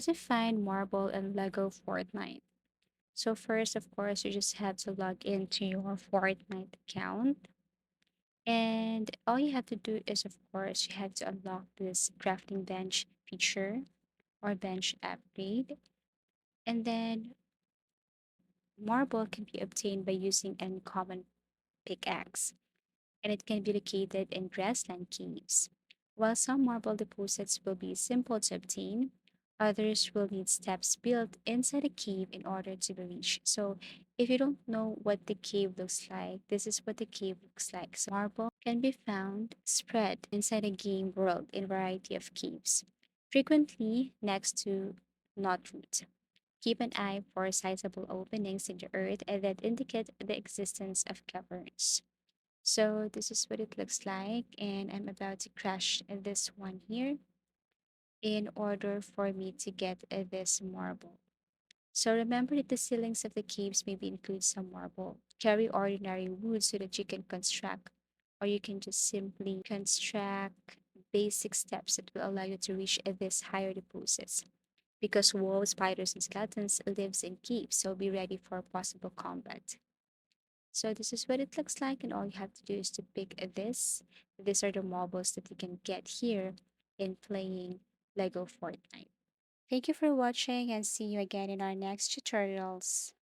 To find marble in LEGO Fortnite. So first, of course, you just have to log into your Fortnite account. And all you have to do is, of course, you have to unlock this crafting bench feature or bench upgrade. And then marble can be obtained by using an common pickaxe, and it can be located in grassland caves. While some marble deposits will be simple to obtain, others will need steps built inside a cave in order to be reached. So, if you don't know what the cave looks like, this is what the cave looks like. So, marble can be found spread inside a game world in a variety of caves, frequently next to knot root. Keep an eye for sizable openings in the earth that indicate the existence of caverns. So this is what it looks like, and I'm about to crash this one here in order for me to get this marble. So remember that the ceilings of the caves maybe include some marble. Carry ordinary wood so that you can construct, or you can just simply construct basic steps that will allow you to reach these higher deposits. Because wolves, spiders, and skeletons lives in caves, so be ready for possible combat. So this is what it looks like, and all you have to do is to pick this. These are the marbles that you can get here in playing LEGO Fortnite. Thank you for watching and see you again in our next tutorials.